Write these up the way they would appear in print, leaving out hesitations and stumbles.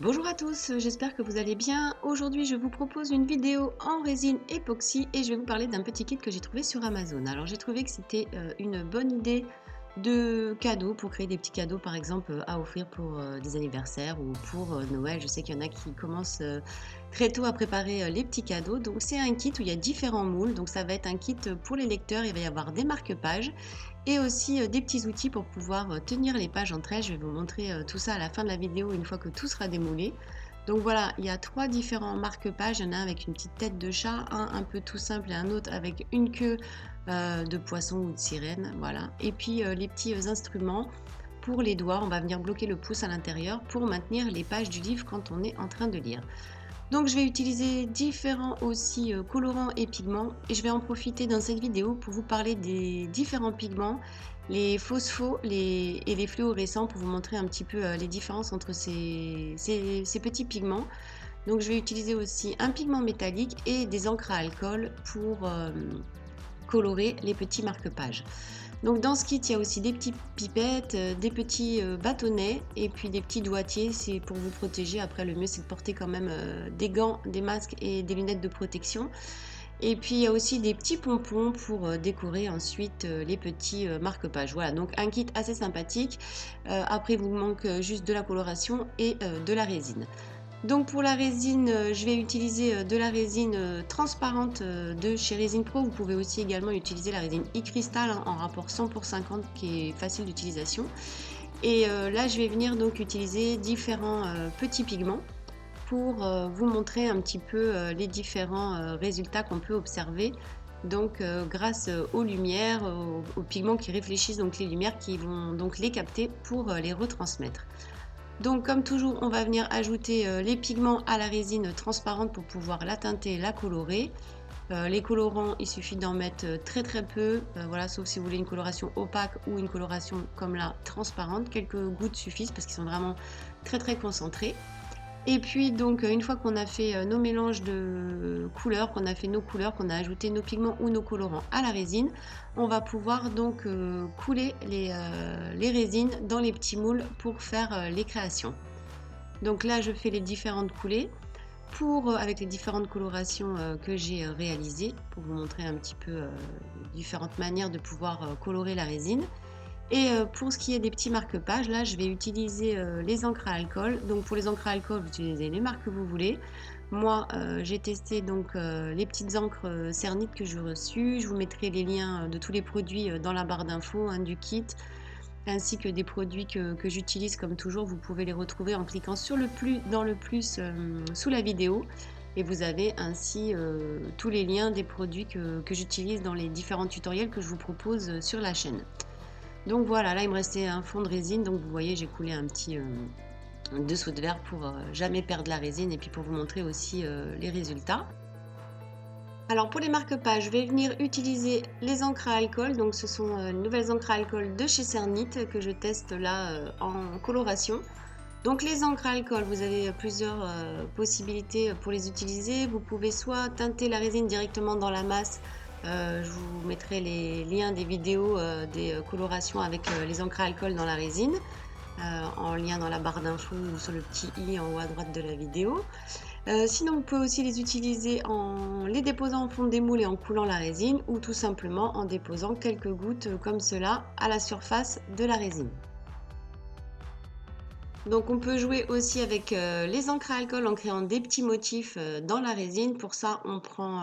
Bonjour à tous, j'espère que vous allez bien. Aujourd'hui, je vous propose une vidéo en résine époxy et je vais vous parler d'un petit kit que j'ai trouvé sur Amazon. Alors, j'ai trouvé que c'était une bonne idée de cadeau pour créer des petits cadeaux, par exemple, à offrir pour des anniversaires ou pour Noël. Je sais qu'il y en a qui commencent très tôt à préparer les petits cadeaux. Donc, c'est un kit où il y a différents moules. Donc, ça va être un kit pour les lecteurs. Il va y avoir des marque-pages et aussi des petits outils pour pouvoir tenir les pages entre elles. Je vais vous montrer tout ça à la fin de la vidéo une fois que tout sera démoulé. Donc voilà, il y a trois différents marque-pages. Il y en a un avec une petite tête de chat, un peu tout simple et un autre avec une queue de poisson ou de sirène. Voilà. Et puis les petits instruments pour les doigts. On va venir bloquer le pouce à l'intérieur pour maintenir les pages du livre quand on est en train de lire. Donc je vais utiliser différents aussi colorants et pigments et je vais en profiter dans cette vidéo pour vous parler des différents pigments, les phosphos et les fluorescents pour vous montrer un petit peu les différences entre ces petits pigments. Donc je vais utiliser aussi un pigment métallique et des encres à alcool pour colorer les petits marque-pages. Donc dans ce kit, il y a aussi des petites pipettes, des petits bâtonnets et puis des petits doigtiers. C'est pour vous protéger. Après, le mieux, c'est de porter quand même des gants, des masques et des lunettes de protection. Et puis, il y a aussi des petits pompons pour décorer ensuite les petits marque-pages. Voilà, donc un kit assez sympathique. Après, il vous manque juste de la coloration et de la résine. Donc pour la résine, je vais utiliser de la résine transparente de chez Résine Pro. Vous pouvez aussi également utiliser la résine e-cristal en rapport 100 pour 50 qui est facile d'utilisation. Et là, je vais venir donc utiliser différents petits pigments pour vous montrer un petit peu les différents résultats qu'on peut observer. Donc grâce aux lumières, aux pigments qui réfléchissent donc les lumières qui vont donc les capter pour les retransmettre. Donc comme toujours, on va venir ajouter les pigments à la résine transparente pour pouvoir la teinter et la colorer. Les colorants, il suffit d'en mettre très très peu, voilà, sauf si vous voulez une coloration opaque ou une coloration comme là transparente. Quelques gouttes suffisent parce qu'ils sont vraiment très très concentrés. Et puis donc une fois qu'on a fait nos mélanges de couleurs, qu'on a fait nos couleurs, qu'on a ajouté nos pigments ou nos colorants à la résine, on va pouvoir donc couler les résines dans les petits moules pour faire les créations. Donc là je fais les différentes coulées avec les différentes colorations que j'ai réalisées pour vous montrer un petit peu différentes manières de pouvoir colorer la résine. Et pour ce qui est des petits marque-pages, là, je vais utiliser les encres à alcool. Donc pour les encres à alcool, vous utilisez les marques que vous voulez. Moi, j'ai testé donc les petites encres Cernit que j'ai reçues. Je vous mettrai les liens de tous les produits dans la barre d'infos du kit, ainsi que des produits que j'utilise comme toujours. Vous pouvez les retrouver en cliquant sur le plus dans le plus sous la vidéo. Et vous avez ainsi tous les liens des produits que j'utilise dans les différents tutoriels que je vous propose sur la chaîne. Donc voilà, là il me restait un fond de résine, donc vous voyez j'ai coulé un petit dessous de verre pour jamais perdre la résine et puis pour vous montrer aussi les résultats. Alors pour les marque-pages, je vais venir utiliser les encres à alcool, donc ce sont les nouvelles encres à alcool de chez Cernit que je teste là en coloration. Donc les encres à alcool, vous avez plusieurs possibilités pour les utiliser. Vous pouvez soit teinter la résine directement dans la masse. Je vous mettrai les liens des vidéos des colorations avec les encres à alcool dans la résine en lien dans la barre d'infos ou sur le petit i en haut à droite de la vidéo. Sinon, vous pouvez aussi les utiliser en les déposant en fond des moules et en coulant la résine ou tout simplement en déposant quelques gouttes comme cela à la surface de la résine. Donc on peut jouer aussi avec les encres à alcool en créant des petits motifs dans la résine. Pour ça, on prend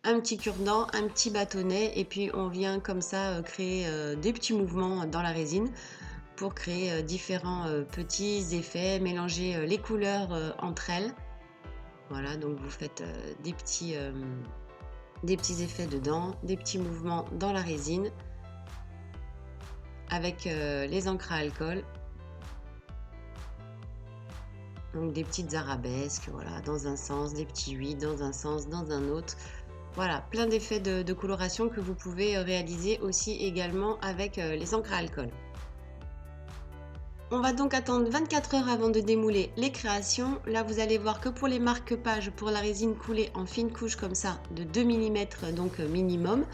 un petit cure-dent, un petit bâtonnet et puis on vient comme ça créer des petits mouvements dans la résine pour créer différents petits effets, mélanger les couleurs entre elles. Voilà, donc vous faites des petits effets dedans, des petits mouvements dans la résine avec les encres à alcool. Donc des petites arabesques, voilà, dans un sens, des petits 8 dans un sens, dans un autre. Voilà, plein d'effets de coloration que vous pouvez réaliser aussi également avec les encres à alcool. On va donc attendre 24 heures avant de démouler les créations. Là, vous allez voir que pour les marque-pages, pour la résine coulée en fine couche comme ça, de 2 mm donc minimum,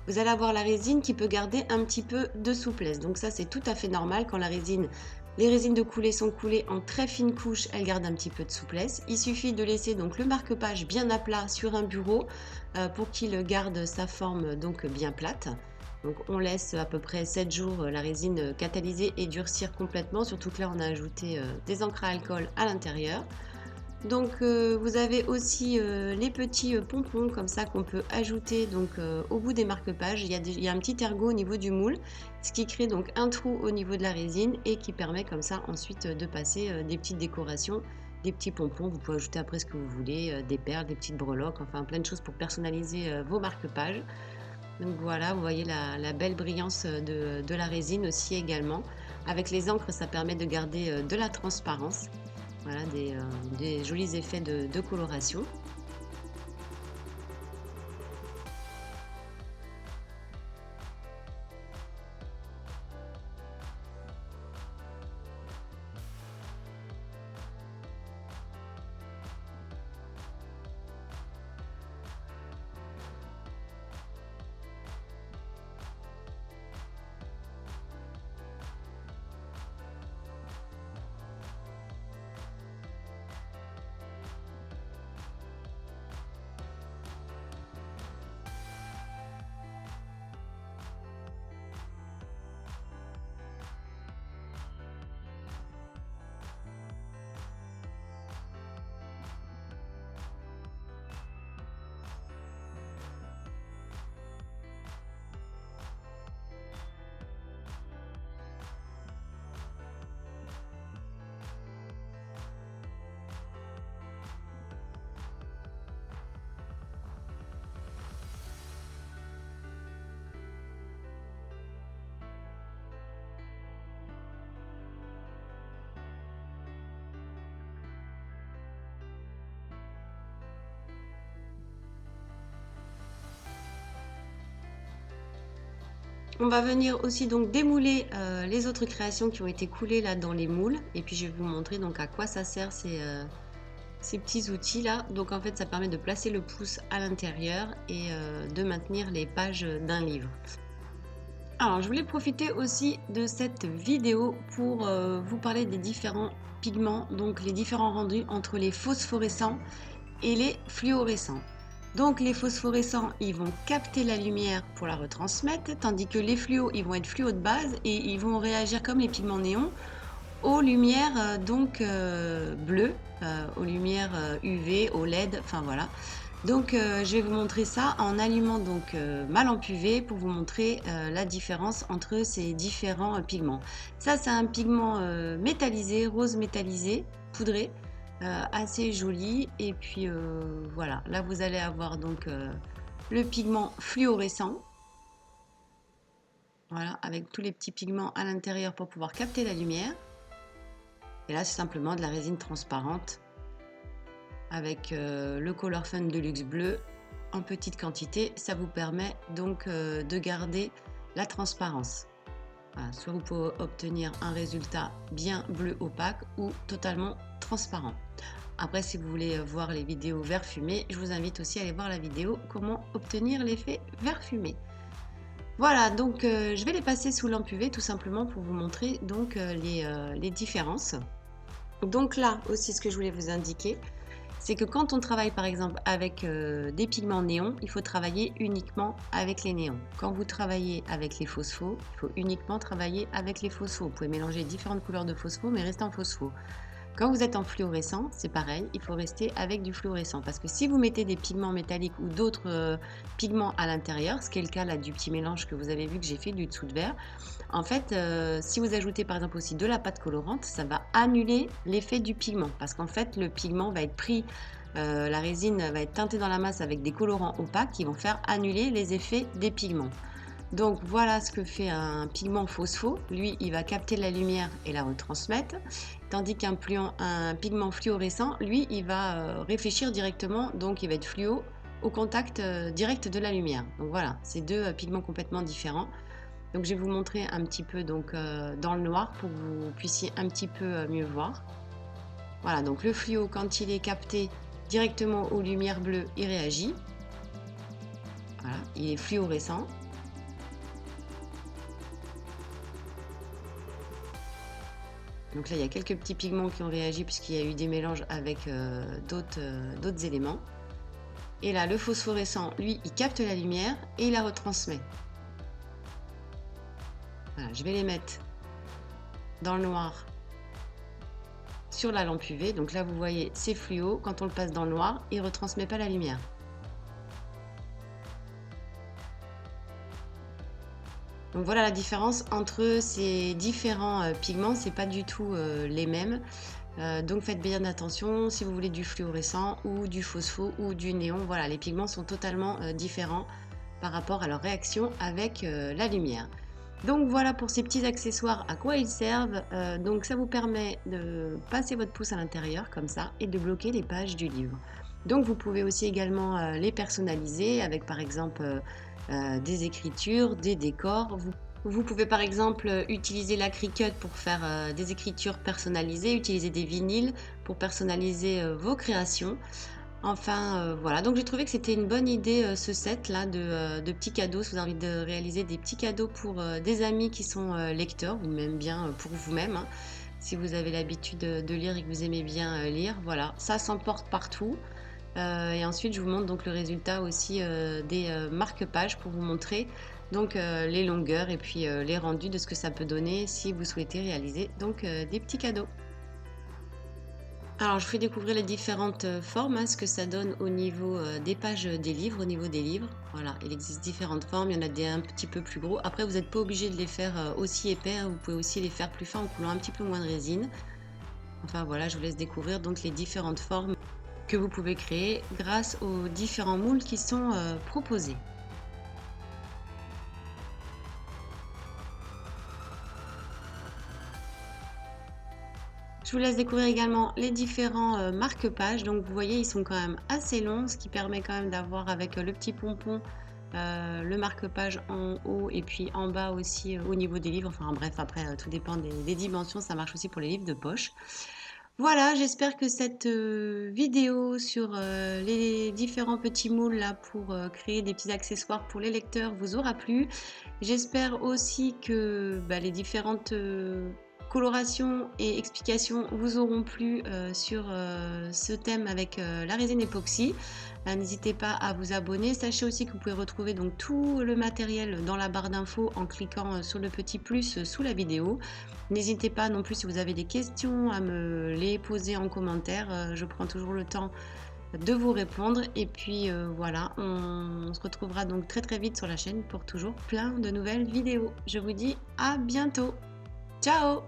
vous allez avoir la résine qui peut garder un petit peu de souplesse. Donc ça, c'est tout à fait normal quand la résine Les résines de coulée sont coulées en très fines couches, elles gardent un petit peu de souplesse. Il suffit de laisser donc le marque-page bien à plat sur un bureau pour qu'il garde sa forme donc bien plate. Donc on laisse à peu près 7 jours la résine catalyser et durcir complètement, surtout que là on a ajouté des encres à alcool à l'intérieur. Donc vous avez aussi les petits pompons comme ça qu'on peut ajouter donc au bout des marque-pages. Il y a un petit ergot au niveau du moule, ce qui crée donc un trou au niveau de la résine et qui permet comme ça ensuite de passer des petites décorations, des petits pompons. Vous pouvez ajouter après ce que vous voulez, des perles, des petites breloques, enfin plein de choses pour personnaliser vos marque-pages. Donc voilà, vous voyez la belle brillance de la résine aussi également. Avec les encres, ça permet de garder de la transparence. Voilà, des jolis effets de coloration. On va venir aussi donc démouler les autres créations qui ont été coulées là dans les moules. Et puis je vais vous montrer donc à quoi ça sert ces petits outils là. Donc en fait ça permet de placer le pouce à l'intérieur et de maintenir les pages d'un livre. Alors je voulais profiter aussi de cette vidéo pour vous parler des différents pigments, donc les différents rendus entre les phosphorescents et les fluorescents. Donc les phosphorescents, ils vont capter la lumière pour la retransmettre, tandis que les fluos, ils vont être fluos de base et ils vont réagir comme les pigments néons aux lumières bleues, aux lumières UV, aux LED, enfin voilà. Donc je vais vous montrer ça en allumant donc ma lampe UV pour vous montrer la différence entre ces différents pigments. Ça c'est un pigment métallisé, rose métallisé, poudré, assez joli. Et puis voilà, là vous allez avoir donc le pigment fluorescent. Voilà, avec tous les petits pigments à l'intérieur pour pouvoir capter la lumière. Et là c'est simplement de la résine transparente avec le Color Fun Deluxe bleu en petite quantité. Ça vous permet donc de garder la transparence. Voilà, soit vous pouvez obtenir un résultat bien bleu opaque ou totalement transparent. Après, si vous voulez voir les vidéos vert fumé, je vous invite aussi à aller voir la vidéo comment obtenir l'effet vert fumé. Voilà, donc je vais les passer sous lampe UV tout simplement pour vous montrer donc les différences. Donc là aussi, ce que je voulais vous indiquer, c'est que quand on travaille par exemple avec des pigments néons, il faut travailler uniquement avec les néons. Quand vous travaillez avec les phosphos, il faut uniquement travailler avec les phosphos. Vous pouvez mélanger différentes couleurs de phosphos, mais restez en phospho. Quand vous êtes en fluorescent, c'est pareil, il faut rester avec du fluorescent. Parce que si vous mettez des pigments métalliques ou d'autres pigments à l'intérieur, ce qui est le cas là du petit mélange que vous avez vu que j'ai fait du dessous de verre, en fait, si vous ajoutez par exemple aussi de la pâte colorante, ça va annuler l'effet du pigment. Parce qu'en fait, le pigment va être pris, la résine va être teintée dans la masse avec des colorants opaques qui vont faire annuler les effets des pigments. Donc voilà ce que fait un pigment phospho. Lui, il va capter la lumière et la retransmettre. Tandis qu'un pigment fluorescent, lui, il va réfléchir directement. Donc il va être fluo au contact direct de la lumière. Donc voilà, c'est deux pigments complètement différents. Donc je vais vous montrer un petit peu donc, dans le noir pour que vous puissiez un petit peu mieux voir. Voilà, donc le fluo, quand il est capté directement aux lumières bleues, il réagit. Voilà, il est fluorescent. Donc là, il y a quelques petits pigments qui ont réagi puisqu'il y a eu des mélanges avec d'autres éléments. Et là, le phosphorescent, lui, il capte la lumière et il la retransmet. Voilà, je vais les mettre dans le noir sur la lampe UV. Donc là, vous voyez, c'est fluo. Quand on le passe dans le noir, il ne retransmet pas la lumière. Donc voilà la différence entre ces différents pigments, c'est pas du tout les mêmes. Donc faites bien attention si vous voulez du fluorescent ou du phospho ou du néon. Voilà, les pigments sont totalement différents par rapport à leur réaction avec la lumière. Donc voilà pour ces petits accessoires à quoi ils servent. Donc ça vous permet de passer votre pouce à l'intérieur comme ça et de bloquer les pages du livre. Donc vous pouvez aussi également les personnaliser avec par exemple des écritures, des décors. Vous pouvez par exemple utiliser la Cricut pour faire des écritures personnalisées, utiliser des vinyles pour personnaliser vos créations. Enfin voilà, donc j'ai trouvé que c'était une bonne idée ce set là de petits cadeaux. Si vous avez envie de réaliser des petits cadeaux pour des amis qui sont lecteurs ou même bien pour vous-même, hein. Si vous avez l'habitude de lire et que vous aimez bien lire, voilà, ça s'emporte partout. Et ensuite, je vous montre donc le résultat aussi des marque-pages pour vous montrer donc les longueurs et puis les rendus de ce que ça peut donner si vous souhaitez réaliser donc des petits cadeaux. Alors, je vous fais découvrir les différentes formes, hein, ce que ça donne au niveau des pages des livres, au niveau des livres. Voilà, il existe différentes formes, il y en a des un petit peu plus gros. Après, vous n'êtes pas obligé de les faire aussi épais, hein, vous pouvez aussi les faire plus fins en coulant un petit peu moins de résine. Enfin voilà, je vous laisse découvrir donc les différentes formes que vous pouvez créer grâce aux différents moules qui sont proposés. Je vous laisse découvrir également les différents marque-pages. Donc vous voyez, ils sont quand même assez longs, ce qui permet quand même d'avoir avec le petit pompon le marque-page en haut et puis en bas aussi au niveau des livres. Enfin bref, après tout dépend des dimensions, ça marche aussi pour les livres de poche. Voilà, j'espère que cette vidéo sur les différents petits moules là pour créer des petits accessoires pour les lecteurs vous aura plu. J'espère aussi que les différentes colorations et explications vous auront plu sur ce thème avec la résine époxy. N'hésitez pas à vous abonner. Sachez aussi que vous pouvez retrouver donc tout le matériel dans la barre d'infos en cliquant sur le petit plus sous la vidéo. N'hésitez pas non plus si vous avez des questions à me les poser en commentaire. Je prends toujours le temps de vous répondre. Et puis voilà, on se retrouvera donc très très vite sur la chaîne pour toujours plein de nouvelles vidéos. Je vous dis à bientôt. Ciao!